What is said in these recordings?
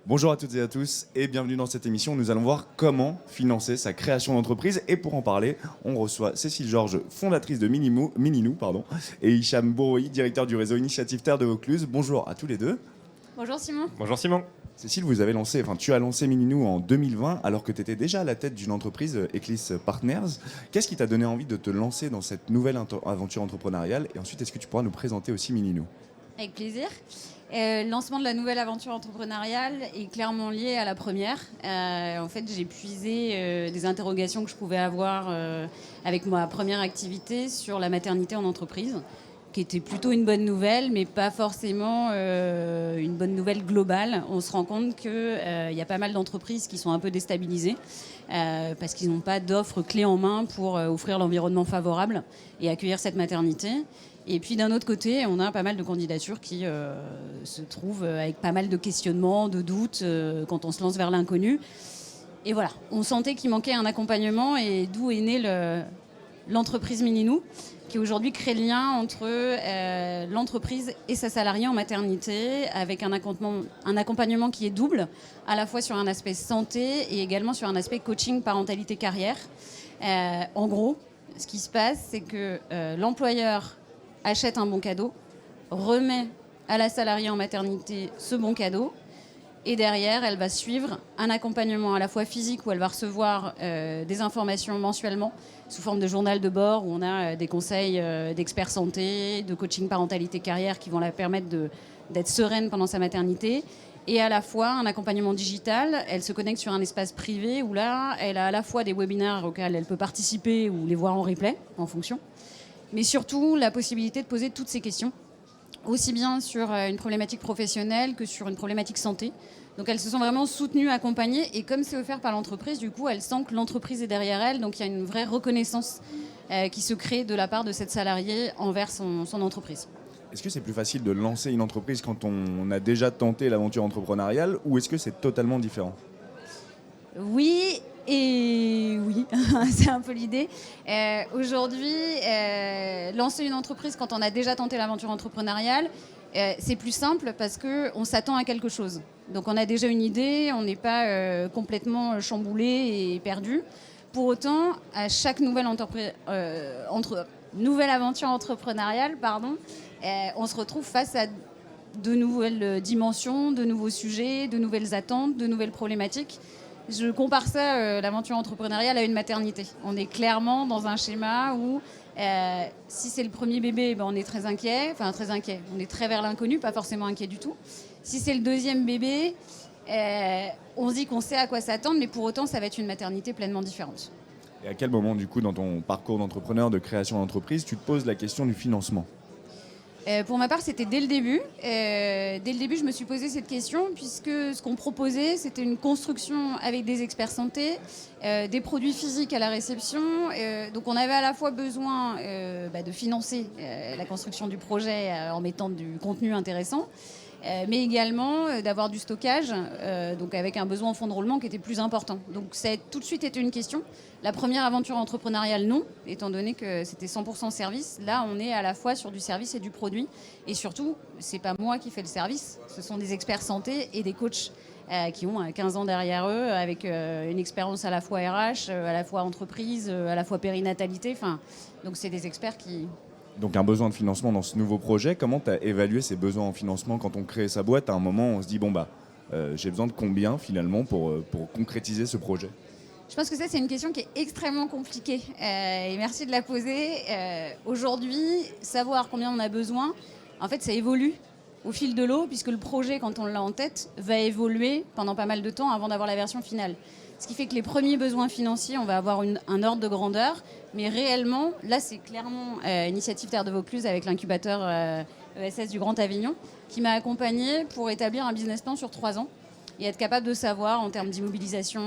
Bonjour à toutes et à tous et bienvenue dans cette émission. Nous allons voir comment financer sa création d'entreprise. Et pour en parler, on reçoit Cécile Georges, fondatrice de Mininou, et Hicham Bouroui, directeur du réseau Initiative Terre de Vaucluse. Bonjour à tous les deux. Bonjour Simon. Bonjour Simon. Cécile, tu as lancé Mininou en 2020 alors que tu étais déjà à la tête d'une entreprise, Eclisse Partners. Qu'est-ce qui t'a donné envie de te lancer dans cette nouvelle aventure entrepreneuriale? Et ensuite, est-ce que tu pourras nous présenter aussi Mininou? Avec plaisir. Le lancement de la nouvelle aventure entrepreneuriale est clairement lié à la première. En fait, j'ai puisé des interrogations que je pouvais avoir avec ma première activité sur la maternité en entreprise, qui était plutôt une bonne nouvelle, mais pas forcément une bonne nouvelle globale. On se rend compte qu'il y a pas mal d'entreprises qui sont un peu déstabilisées parce qu'ils n'ont pas d'offre clé en main pour offrir l'environnement favorable et accueillir cette maternité. Et puis d'un autre côté, on a pas mal de candidatures qui se trouvent avec pas mal de questionnements, de doutes quand on se lance vers l'inconnu. Et voilà, on sentait qu'il manquait un accompagnement et d'où est née l'entreprise Mininou, qui aujourd'hui crée le lien entre l'entreprise et sa salariée en maternité, avec un accompagnement qui est double, à la fois sur un aspect santé et également sur un aspect coaching, parentalité, carrière. En gros, ce qui se passe, c'est que l'employeur achète un bon cadeau, remet à la salariée en maternité ce bon cadeau, et derrière, elle va suivre un accompagnement à la fois physique où elle va recevoir des informations mensuellement sous forme de journal de bord où on a des conseils d'experts santé, de coaching parentalité carrière qui vont la permettre d'être sereine pendant sa maternité, et à la fois un accompagnement digital. Elle se connecte sur un espace privé où là, elle a à la fois des webinaires auxquels elle peut participer ou les voir en replay en fonction, mais surtout la possibilité de poser toutes ces questions, aussi bien sur une problématique professionnelle que sur une problématique santé. Donc elles se sont vraiment soutenues, accompagnées, et comme c'est offert par l'entreprise, du coup, elles sentent que l'entreprise est derrière elles, donc il y a une vraie reconnaissance qui se crée de la part de cette salariée envers son entreprise. Est-ce que c'est plus facile de lancer une entreprise quand on a déjà tenté l'aventure entrepreneuriale ou est-ce que c'est totalement différent? Oui et oui, c'est un peu l'idée. Aujourd'hui, lancer une entreprise quand on a déjà tenté l'aventure entrepreneuriale, c'est plus simple parce qu'on s'attend à quelque chose. Donc on a déjà une idée, on n'est pas complètement chamboulé et perdu. Pour autant, à chaque nouvelle aventure entrepreneuriale, on se retrouve face à de nouvelles dimensions, de nouveaux sujets, de nouvelles attentes, de nouvelles problématiques. Je compare ça, l'aventure entrepreneuriale, à une maternité. On est clairement dans un schéma où si c'est le premier bébé, on est très inquiet. On est très vers l'inconnu, pas forcément inquiet du tout. Si c'est le deuxième bébé, on se dit qu'on sait à quoi s'attendre, mais pour autant, ça va être une maternité pleinement différente. Et à quel moment, du coup, dans ton parcours d'entrepreneur, de création d'entreprise, tu te poses la question du financement? Pour ma part, c'était dès le début. Dès le début, je me suis posé cette question puisque ce qu'on proposait, c'était une construction avec des experts santé, des produits physiques à la réception. Donc on avait à la fois besoin de financer la construction du projet en mettant du contenu intéressant, mais également d'avoir du stockage, donc avec un besoin en fonds de roulement qui était plus important. Donc ça a tout de suite été une question. La première aventure entrepreneuriale, non, étant donné que c'était 100% service. Là, on est à la fois sur du service et du produit. Et surtout, c'est pas moi qui fais le service, ce sont des experts santé et des coachs qui ont 15 ans derrière eux, avec une expérience à la fois RH, à la fois entreprise, à la fois périnatalité. Donc c'est des experts qui... Donc un besoin de financement dans ce nouveau projet, comment tu as évalué ces besoins en financement quand on crée sa boîte? À un moment, on se dit, j'ai besoin de combien finalement pour concrétiser ce projet? Je pense que ça, c'est une question qui est extrêmement compliquée et merci de la poser. Aujourd'hui, savoir combien on a besoin, en fait, ça évolue au fil de l'eau, puisque le projet, quand on l'a en tête, va évoluer pendant pas mal de temps avant d'avoir la version finale. Ce qui fait que les premiers besoins financiers, on va avoir un ordre de grandeur, mais réellement, là, c'est clairement Initiative Terre de Vaucluse avec l'incubateur ESS du Grand Avignon qui m'a accompagnée pour établir un business plan sur 3 ans et être capable de savoir en termes d'immobilisation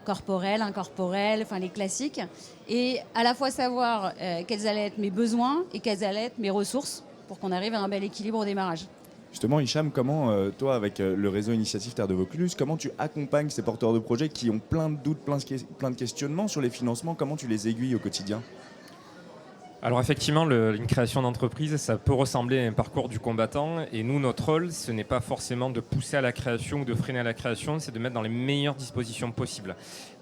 corporelle, incorporelle, les classiques, et à la fois savoir quels allaient être mes besoins et quelles allaient être mes ressources pour qu'on arrive à un bel équilibre au démarrage. Justement, Hicham, comment, toi, avec le réseau Initiative Terre de Vaucluse, comment tu accompagnes ces porteurs de projets qui ont plein de doutes, plein de questionnements sur les financements? Comment tu les aiguilles au quotidien? Alors effectivement, une création d'entreprise, ça peut ressembler à un parcours du combattant. Et nous, notre rôle, ce n'est pas forcément de pousser à la création ou de freiner à la création, c'est de mettre dans les meilleures dispositions possibles.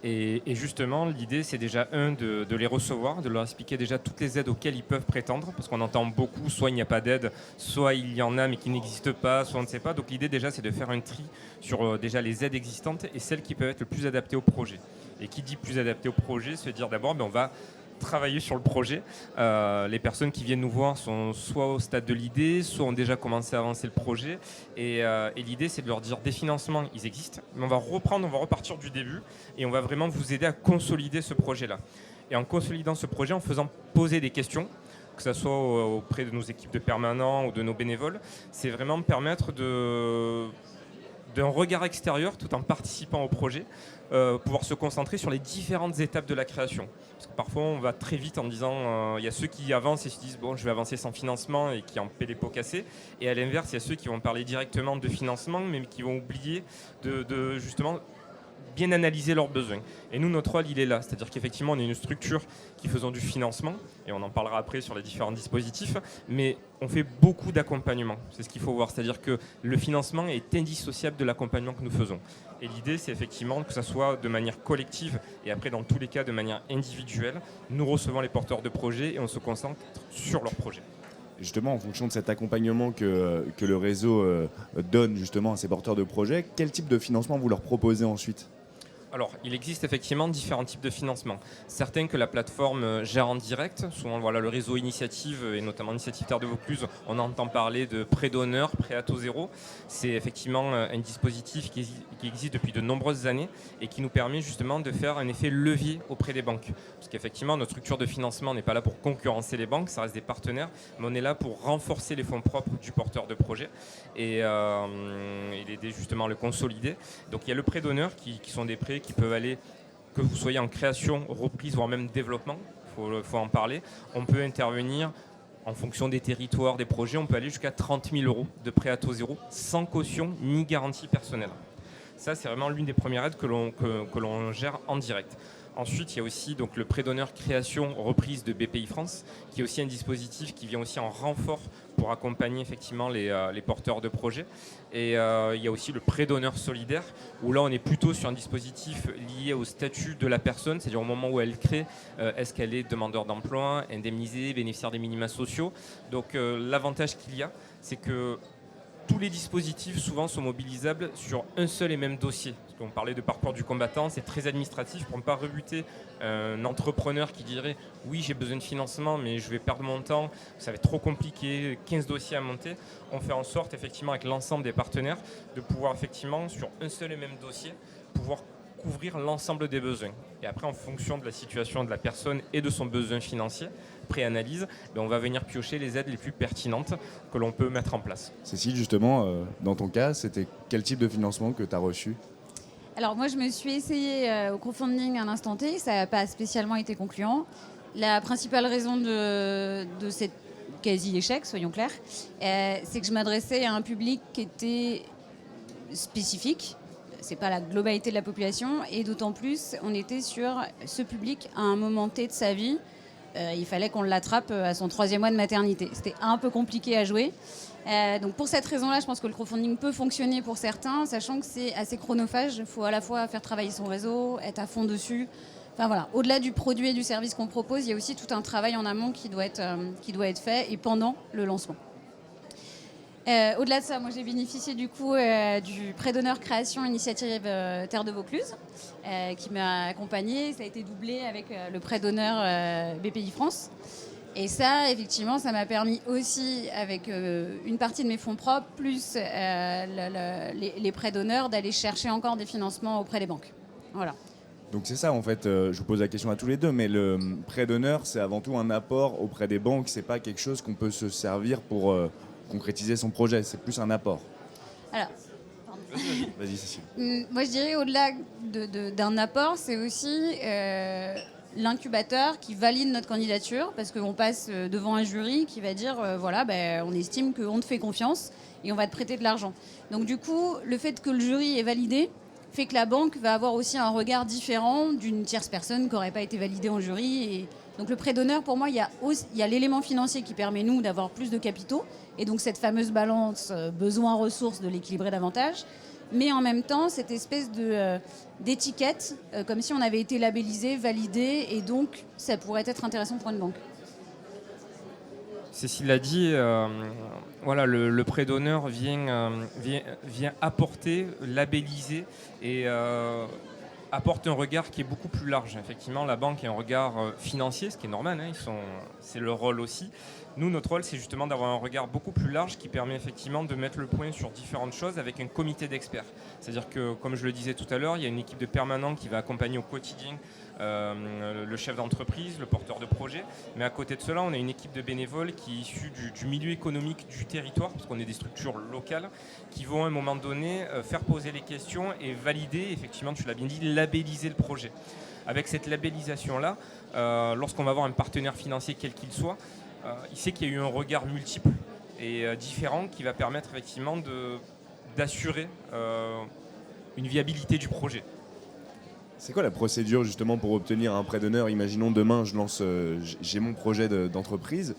Et justement, l'idée, c'est déjà, de les recevoir, de leur expliquer déjà toutes les aides auxquelles ils peuvent prétendre, parce qu'on entend beaucoup, soit il n'y a pas d'aide, soit il y en a mais qui n'existent pas, soit on ne sait pas. Donc l'idée déjà, c'est de faire un tri sur déjà les aides existantes et celles qui peuvent être le plus adaptées au projet. Et qui dit plus adapté au projet, se dire d'abord, on va travailler sur le projet. Les personnes qui viennent nous voir sont soit au stade de l'idée, soit ont déjà commencé à avancer le projet. Et l'idée, c'est de leur dire des financements, ils existent, mais on va repartir du début et on va vraiment vous aider à consolider ce projet-là. Et en consolidant ce projet, en faisant poser des questions, que ce soit auprès de nos équipes de permanents ou de nos bénévoles, c'est vraiment permettre d'un regard extérieur tout en participant au projet, pouvoir se concentrer sur les différentes étapes de la création. Parce que parfois on va très vite en disant, il y a ceux qui avancent et se disent bon, je vais avancer sans financement et qui en paient les pots cassés, et à l'inverse il y a ceux qui vont parler directement de financement mais qui vont oublier de justement bien analyser leurs besoins. Et nous, notre rôle, il est là. C'est-à-dire qu'effectivement, on est une structure qui faisons du financement, et on en parlera après sur les différents dispositifs, mais on fait beaucoup d'accompagnement. C'est ce qu'il faut voir. C'est-à-dire que le financement est indissociable de l'accompagnement que nous faisons. Et l'idée, c'est effectivement que ça soit de manière collective, et après, dans tous les cas, de manière individuelle. Nous recevons les porteurs de projets et on se concentre sur leurs projets. Justement, en fonction de cet accompagnement que le réseau donne justement à ces porteurs de projets, quel type de financement vous leur proposez ensuite ? Alors, il existe effectivement différents types de financement. Certains que la plateforme gère en direct, souvent voilà, le réseau Initiative et notamment Initiative Terre de Vaucluse, on entend parler de prêt d'honneur, prêt à taux zéro. C'est effectivement un dispositif qui existe depuis de nombreuses années et qui nous permet justement de faire un effet levier auprès des banques. Parce qu'effectivement, notre structure de financement n'est pas là pour concurrencer les banques, ça reste des partenaires, mais on est là pour renforcer les fonds propres du porteur de projet et l'aider justement à le consolider. Donc il y a le prêt d'honneur qui sont des prêts qui peuvent aller, que vous soyez en création, reprise, voire même développement, il faut en parler. On peut intervenir en fonction des territoires, des projets, on peut aller jusqu'à 30 000 € de prêt à taux zéro, sans caution ni garantie personnelle. Ça, c'est vraiment l'une des premières aides que l'on gère en direct. Ensuite, il y a aussi donc, le prêt d'honneur création reprise de BPI France, qui est aussi un dispositif qui vient aussi en renfort pour accompagner effectivement les porteurs de projets. Et il y a aussi le prêt d'honneur solidaire, où là on est plutôt sur un dispositif lié au statut de la personne, c'est-à-dire au moment où elle crée, est-ce qu'elle est demandeur d'emploi, indemnisée, bénéficiaire des minima sociaux. Donc l'avantage qu'il y a, c'est que tous les dispositifs souvent sont mobilisables sur un seul et même dossier. Parce qu'on parlait de parcours du combattant, c'est très administratif pour ne pas rebuter un entrepreneur qui dirait oui, j'ai besoin de financement mais je vais perdre mon temps, ça va être trop compliqué, 15 dossiers à monter. On fait en sorte effectivement avec l'ensemble des partenaires de pouvoir effectivement sur un seul et même dossier pouvoir couvrir l'ensemble des besoins. Et après en fonction de la situation de la personne et de son besoin financier, pré-analyse, on va venir piocher les aides les plus pertinentes que l'on peut mettre en place. Cécile, justement, dans ton cas, c'était quel type de financement que tu as reçu ? Alors moi, je me suis essayée au crowdfunding à un instant T, ça n'a pas spécialement été concluant. La principale raison de cet quasi-échec, soyons clairs, c'est que je m'adressais à un public qui était spécifique. C'est pas la globalité de la population, et d'autant plus, on était sur ce public à un moment T de sa vie. Il fallait qu'on l'attrape à son 3e mois de maternité. C'était un peu compliqué à jouer. Donc pour cette raison-là, je pense que le crowdfunding peut fonctionner pour certains, sachant que c'est assez chronophage. Il faut à la fois faire travailler son réseau, être à fond dessus. Enfin voilà, au-delà du produit et du service qu'on propose, il y a aussi tout un travail en amont qui doit être fait et pendant le lancement. Au-delà de ça, moi j'ai bénéficié du coup du prêt d'honneur création initiative Terre de Vaucluse qui m'a accompagnée. Ça a été doublé avec le prêt d'honneur BPI France. Et ça, effectivement, ça m'a permis aussi, avec une partie de mes fonds propres, plus les prêts d'honneur, d'aller chercher encore des financements auprès des banques. Voilà. Donc c'est ça en fait, je vous pose la question à tous les deux, mais le prêt d'honneur, c'est avant tout un apport auprès des banques, c'est pas quelque chose qu'on peut se servir pour concrétiser son projet, c'est plus un apport. Alors, vas-y Cécile. Moi je dirais au-delà d'un apport, c'est aussi l'incubateur qui valide notre candidature, parce qu'on passe devant un jury qui va dire on estime qu'on te fait confiance et on va te prêter de l'argent. Donc du coup, le fait que le jury est validé fait que la banque va avoir aussi un regard différent d'une tierce personne qui n'aurait pas été validée en jury Donc le prêt d'honneur, pour moi, il y a l'élément financier qui permet, nous, d'avoir plus de capitaux, et donc cette fameuse balance besoin-ressources de l'équilibrer davantage, mais en même temps, cette espèce d'étiquette, comme si on avait été labellisé, validé, et donc ça pourrait être intéressant pour une banque. Cécile l'a dit, voilà, le prêt d'honneur vient apporter, labelliser et apporte un regard qui est beaucoup plus large. Effectivement, la banque a un regard financier, ce qui est normal, hein, c'est leur rôle aussi. Nous, notre rôle, c'est justement d'avoir un regard beaucoup plus large qui permet effectivement de mettre le point sur différentes choses avec un comité d'experts. C'est-à-dire que, comme je le disais tout à l'heure, il y a une équipe de permanents qui va accompagner au quotidien le chef d'entreprise, le porteur de projet. Mais à côté de cela, on a une équipe de bénévoles qui est issue du milieu économique du territoire, parce qu'on est des structures locales, qui vont à un moment donné faire poser les questions et valider, effectivement, tu l'as bien dit, labelliser le projet. Avec cette labellisation-là, lorsqu'on va avoir un partenaire financier quel qu'il soit, il sait qu'il y a eu un regard multiple et différent qui va permettre effectivement d'assurer une viabilité du projet. C'est quoi la procédure justement pour obtenir un prêt d'honneur? Imaginons demain, j'ai mon projet d'entreprise,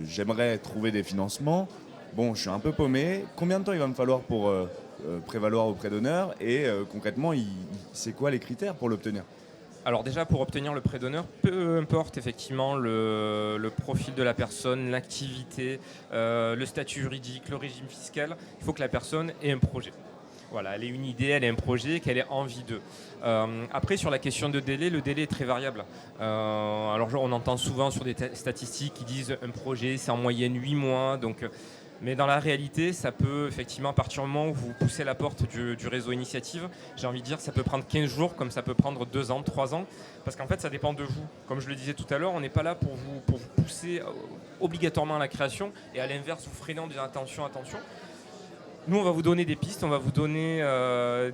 j'aimerais trouver des financements. Bon, je suis un peu paumé. Combien de temps il va me falloir pour prévaloir au prêt d'honneur et concrètement, c'est quoi les critères pour l'obtenir? Alors déjà, pour obtenir le prêt d'honneur, peu importe effectivement le profil de la personne, l'activité, le statut juridique, le régime fiscal, il faut que la personne ait un projet. Voilà, elle ait une idée, elle ait un projet, qu'elle ait envie d'eux. Après, sur la question de délai, le délai est très variable. Alors, on entend souvent sur des statistiques qui disent un projet, c'est en moyenne 8 mois. Mais dans la réalité, ça peut effectivement, à partir du moment où vous poussez la porte du réseau Initiative, j'ai envie de dire que ça peut prendre 15 jours, comme ça peut prendre 2 ans, 3 ans, parce qu'en fait, ça dépend de vous. Comme je le disais tout à l'heure, on n'est pas là pour vous pousser obligatoirement à la création, et à l'inverse, vous freinant en disant attention. Nous, on va vous donner des pistes, on va vous donner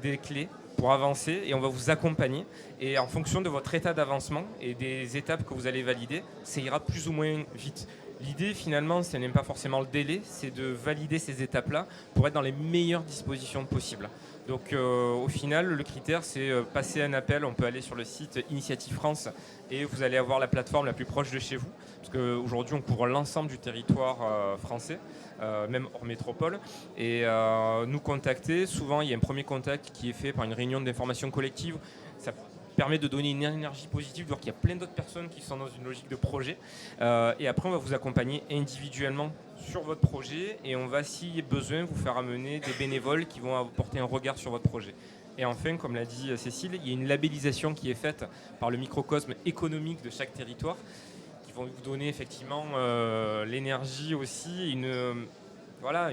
des clés pour avancer, et on va vous accompagner. Et en fonction de votre état d'avancement et des étapes que vous allez valider, ça ira plus ou moins vite. L'idée, finalement, ce n'est pas forcément le délai, c'est de valider ces étapes-là pour être dans les meilleures dispositions possibles. Donc, au final, le critère, c'est passer un appel. On peut aller sur le site Initiative France et vous allez avoir la plateforme la plus proche de chez vous. Parce qu'aujourd'hui, on couvre l'ensemble du territoire français, même hors métropole. Et nous contacter, souvent, il y a un premier contact qui est fait par une réunion d'information collective. Ça permet de donner une énergie positive, de voir qu'il y a plein d'autres personnes qui sont dans une logique de projet. Et après, on va vous accompagner individuellement sur votre projet et on va, si besoin, vous faire amener des bénévoles qui vont apporter un regard sur votre projet. Et enfin, comme l'a dit Cécile, il y a une labellisation qui est faite par le microcosme économique de chaque territoire qui vont vous donner effectivement l'énergie aussi, une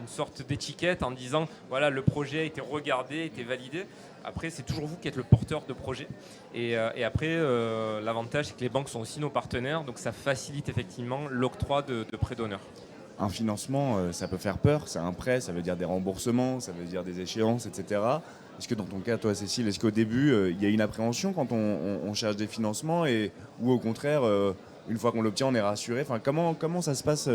sorte d'étiquette en disant voilà, le projet a été regardé, a été validé. Après, c'est toujours vous qui êtes le porteur de projet. Et après, l'avantage, c'est que les banques sont aussi nos partenaires, donc ça facilite effectivement l'octroi de prêts d'honneur. Un financement, ça peut faire peur. C'est un prêt, ça veut dire des remboursements, ça veut dire des échéances, etc. Est-ce que dans ton cas, toi, Cécile, est-ce qu'au début, il y a une appréhension quand on cherche des financements ou au contraire, une fois qu'on l'obtient, on est rassuré? Enfin, comment ça se passe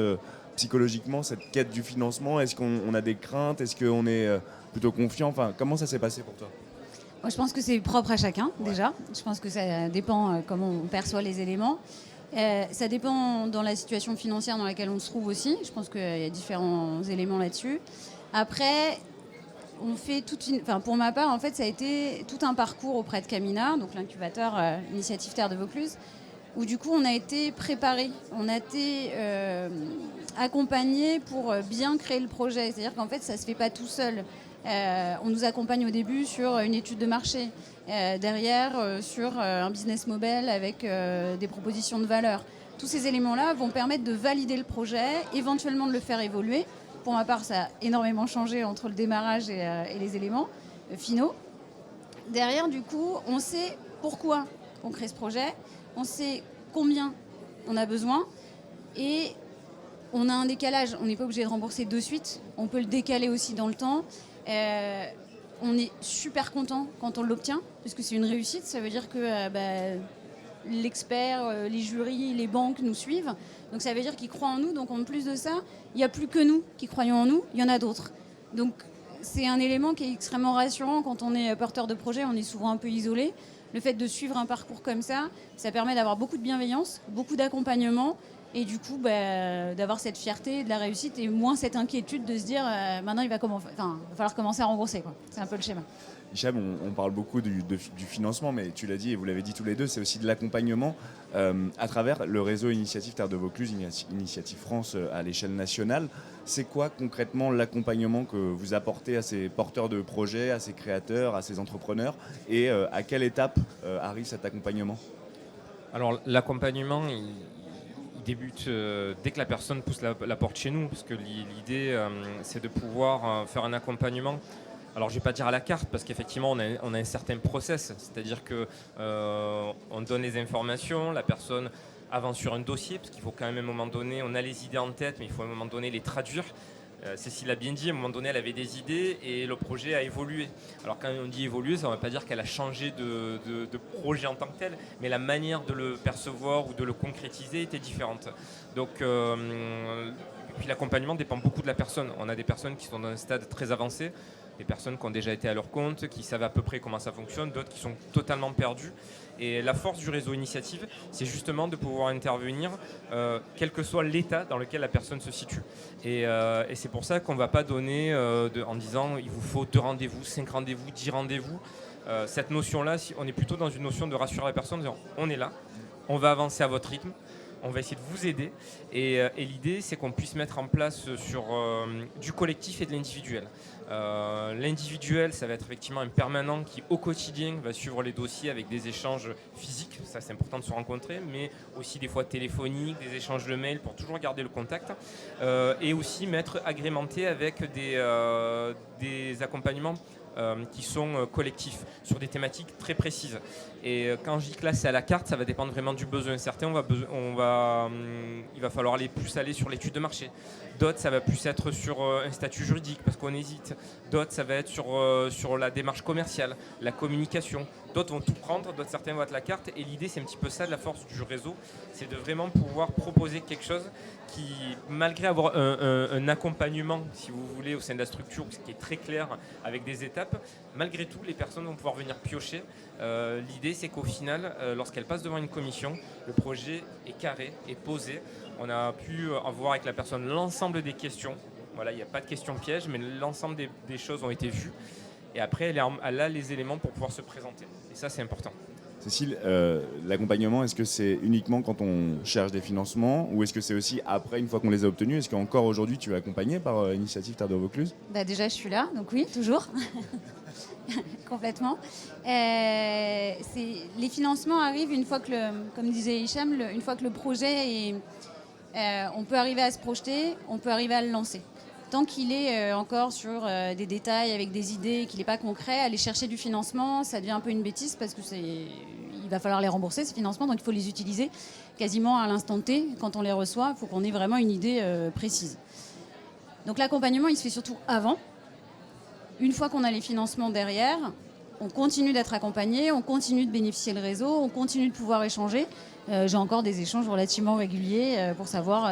psychologiquement, cette quête du financement? Est-ce qu'on a des craintes? Est-ce qu'on est plutôt confiant? Enfin, comment ça s'est passé pour toi? Moi, je pense que c'est propre à chacun, déjà. Je pense que ça dépend comment on perçoit les éléments. Ça dépend dans la situation financière dans laquelle on se trouve aussi. Je pense qu'il y a différents éléments là-dessus. Après, on fait pour ma part, en fait, ça a été tout un parcours auprès de Camina, donc l'incubateur Initiative Terre de Vaucluse, où du coup, on a été préparés. On a été accompagnés pour bien créer le projet. C'est-à-dire qu'en fait, ça ne se fait pas tout seul. On nous accompagne au début sur une étude de marché, derrière sur un business model avec des propositions de valeur. Tous ces éléments-là vont permettre de valider le projet, éventuellement de le faire évoluer. Pour ma part, ça a énormément changé entre le démarrage et les éléments finaux. Derrière, du coup, on sait pourquoi on crée ce projet, on sait combien on a besoin et on a un décalage. On n'est pas obligé de rembourser de suite, on peut le décaler aussi dans le temps. On est super content quand on l'obtient, parce que c'est une réussite. Ça veut dire que l'expert, les jurys, les banques nous suivent. Donc ça veut dire qu'ils croient en nous. Donc en plus de ça, il n'y a plus que nous qui croyons en nous, il y en a d'autres. Donc c'est un élément qui est extrêmement rassurant quand on est porteur de projet. On est souvent un peu isolé. le fait de suivre un parcours comme ça permet d'avoir beaucoup de bienveillance, beaucoup d'accompagnement et du coup d'avoir cette fierté de la réussite et moins cette inquiétude de se dire maintenant il va falloir commencer à rembourser, quoi. C'est un peu le schéma. Hicham, on parle beaucoup du financement, mais tu l'as dit et vous l'avez dit tous les deux, c'est aussi de l'accompagnement à travers le réseau Initiative Terre de Vaucluse, Initiative France à l'échelle nationale. C'est quoi concrètement l'accompagnement que vous apportez à ces porteurs de projets, à ces créateurs, à ces entrepreneurs et à quelle étape arrive cet accompagnement ? Alors l'accompagnement, il débute dès que la personne pousse la porte chez nous, parce que l'idée c'est de pouvoir faire un accompagnement. Alors je ne vais pas dire à la carte, parce qu'effectivement on a un certain process, c'est-à-dire qu'on donne les informations, la personne avance sur un dossier, parce qu'il faut quand même à un moment donné, on a les idées en tête, mais il faut à un moment donné les traduire. Cécile a bien dit, à un moment donné elle avait des idées et le projet a évolué. Alors quand on dit évoluer, ça ne veut pas dire qu'elle a changé de projet en tant que tel, mais la manière de le percevoir ou de le concrétiser était différente. Donc puis l'accompagnement dépend beaucoup de la personne. On a des personnes qui sont dans un stade très avancé, des personnes qui ont déjà été à leur compte, qui savent à peu près comment ça fonctionne, d'autres qui sont totalement perdus. Et la force du réseau Initiative, c'est justement de pouvoir intervenir, quel que soit l'état dans lequel la personne se situe. Et c'est pour ça qu'on ne va pas donner en disant il vous faut 2 rendez-vous, 5 rendez-vous, 10 rendez-vous. Cette notion-là, on est plutôt dans une notion de rassurer la personne en disant on est là, on va avancer à votre rythme. On va essayer de vous aider et l'idée c'est qu'on puisse mettre en place sur du collectif et de l'individuel. L'individuel, ça va être effectivement un permanent qui au quotidien va suivre les dossiers avec des échanges physiques, ça c'est important de se rencontrer, mais aussi des fois téléphoniques, des échanges de mails pour toujours garder le contact et aussi mettre agrémenté avec des accompagnements qui sont collectifs sur des thématiques très précises. Et quand je dis que là c'est à la carte, ça va dépendre vraiment du besoin. Certains, il va falloir plus aller sur l'étude de marché. D'autres, ça va plus être sur un statut juridique parce qu'on hésite. D'autres, ça va être sur la démarche commerciale, la communication. D'autres vont tout prendre, d'autres certains vont être la carte. Et l'idée, c'est un petit peu ça de la force du réseau, c'est de vraiment pouvoir proposer quelque chose qui, malgré avoir un accompagnement, si vous voulez, au sein de la structure, ce qui est très clair avec des étapes, malgré tout, les personnes vont pouvoir venir piocher. L'idée, c'est qu'au final, lorsqu'elles passent devant une commission, le projet est carré, est posé. On a pu voir avec la personne l'ensemble des questions. Voilà, il n'y a pas de questions pièges, mais l'ensemble des choses ont été vues. Et après, elle a les éléments pour pouvoir se présenter. Et ça, c'est important. Cécile, l'accompagnement, est-ce que c'est uniquement quand on cherche des financements ou est-ce que c'est aussi après, une fois qu'on les a obtenus? Est-ce qu'encore aujourd'hui, tu es accompagné par Initiative Terre de Vaucluse? Déjà, je suis là, donc oui, toujours. Complètement. Les financements arrivent une fois que, comme disait Hicham, une fois que le projet est... on peut arriver à se projeter, on peut arriver à le lancer. Tant qu'il est encore sur des détails avec des idées, qu'il n'est pas concret, aller chercher du financement, ça devient un peu une bêtise parce que il va falloir les rembourser, ces financements, donc il faut les utiliser quasiment à l'instant T. Quand on les reçoit, il faut qu'on ait vraiment une idée précise. Donc l'accompagnement, il se fait surtout avant. Une fois qu'on a les financements derrière, on continue d'être accompagné, on continue de bénéficier le réseau, on continue de pouvoir échanger. J'ai encore des échanges relativement réguliers pour savoir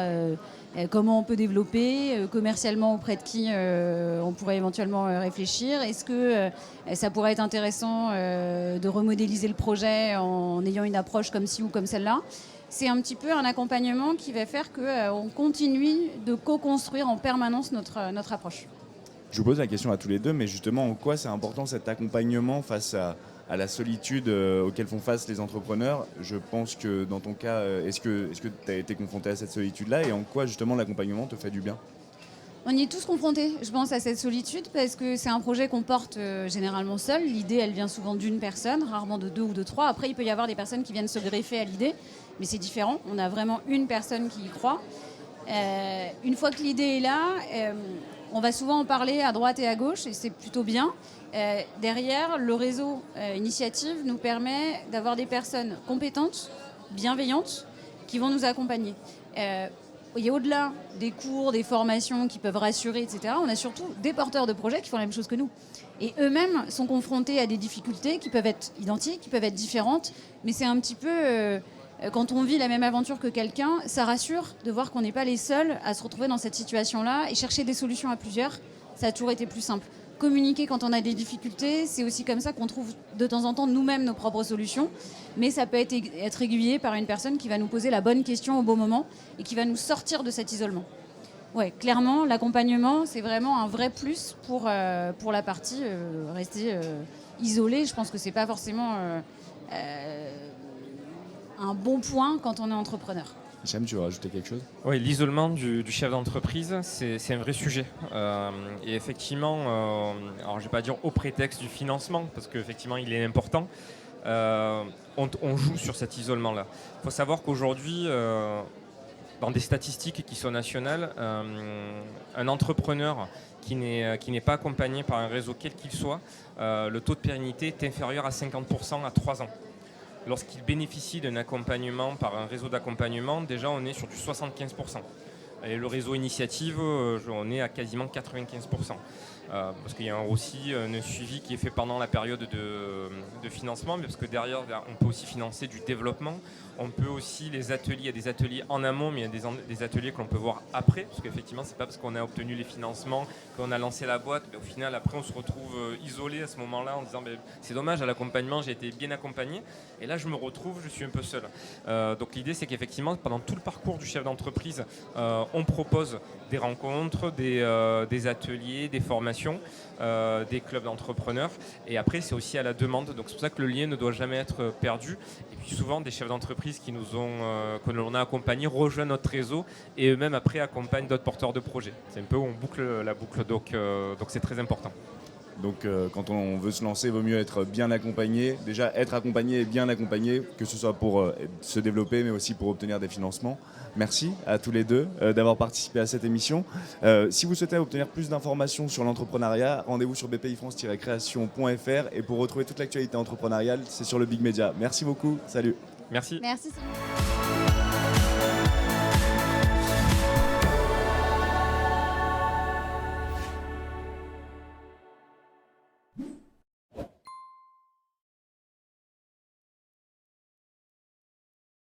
comment on peut développer, commercialement auprès de qui on pourrait éventuellement réfléchir. Est-ce que ça pourrait être intéressant de remodéliser le projet en ayant une approche comme ci ou comme celle-là? C'est un petit peu un accompagnement qui va faire qu'on continue de co-construire en permanence notre approche. Je vous pose la question à tous les deux, mais justement, en quoi c'est important cet accompagnement face à la solitude auquel font face les entrepreneurs? Je pense que dans ton cas, est-ce que tu as été confronté à cette solitude-là et en quoi justement l'accompagnement te fait du bien? On y est tous confrontés, je pense, à cette solitude parce que c'est un projet qu'on porte généralement seul. L'idée, elle vient souvent d'une personne, rarement de 2 ou de 3. Après, il peut y avoir des personnes qui viennent se greffer à l'idée, mais c'est différent. On a vraiment une personne qui y croit. Une fois que l'idée est là, on va souvent en parler à droite et à gauche et c'est plutôt bien. Derrière, le réseau Initiative nous permet d'avoir des personnes compétentes, bienveillantes, qui vont nous accompagner. Et au-delà des cours, des formations qui peuvent rassurer, etc., on a surtout des porteurs de projets qui font la même chose que nous. Et eux-mêmes sont confrontés à des difficultés qui peuvent être identiques, qui peuvent être différentes, mais c'est un petit peu... quand on vit la même aventure que quelqu'un, ça rassure de voir qu'on n'est pas les seuls à se retrouver dans cette situation-là et chercher des solutions à plusieurs. Ça a toujours été plus simple. communiquer quand on a des difficultés. C'est aussi comme ça qu'on trouve de temps en temps nous-mêmes nos propres solutions. Mais ça peut être aiguillé par une personne qui va nous poser la bonne question au bon moment et qui va nous sortir de cet isolement. Ouais, clairement, l'accompagnement, c'est vraiment un vrai plus pour la partie rester isolé. Je pense que c'est pas forcément un bon point quand on est entrepreneur. Hicham, tu veux rajouter quelque chose ? Oui, l'isolement du chef d'entreprise, c'est un vrai sujet. Et effectivement, alors je ne vais pas dire au prétexte du financement, parce qu'effectivement il est important, on joue sur cet isolement-là. Il faut savoir qu'aujourd'hui, dans des statistiques qui sont nationales, un entrepreneur qui n'est pas accompagné par un réseau quel qu'il soit, le taux de pérennité est inférieur à 50% à 3 ans. Lorsqu'il bénéficie d'un accompagnement par un réseau d'accompagnement, déjà on est sur du 75%. Et le réseau initiative, on est à quasiment 95%. Parce qu'il y a aussi un suivi qui est fait pendant la période de financement, mais parce que derrière, on peut aussi financer du développement. On peut aussi les ateliers, il y a des ateliers en amont, mais il y a des ateliers que l'on peut voir après, parce qu'effectivement, c'est pas parce qu'on a obtenu les financements, qu'on a lancé la boîte, mais au final, après, on se retrouve isolé à ce moment-là en disant c'est dommage, à l'accompagnement, j'ai été bien accompagné, et là, je me retrouve, je suis un peu seul. Donc l'idée, c'est qu'effectivement, pendant tout le parcours du chef d'entreprise, on propose des rencontres, des ateliers, des formations, des clubs d'entrepreneurs, et après, c'est aussi à la demande. Donc c'est pour ça que le lien ne doit jamais être perdu. Et puis souvent, des chefs d'entreprise que l'on a accompagnés rejoignent notre réseau et eux-mêmes après accompagnent d'autres porteurs de projets. C'est un peu où on boucle la boucle, donc c'est très important. Donc quand on veut se lancer, il vaut mieux être bien accompagné. Déjà, être accompagné et bien accompagné, que ce soit pour se développer, mais aussi pour obtenir des financements. Merci à tous les deux d'avoir participé à cette émission. Si vous souhaitez obtenir plus d'informations sur l'entrepreneuriat, rendez-vous sur bpifrance-création.fr. Et pour retrouver toute l'actualité entrepreneuriale, c'est sur le Big Media. Merci beaucoup. Salut. Merci. Merci Simon.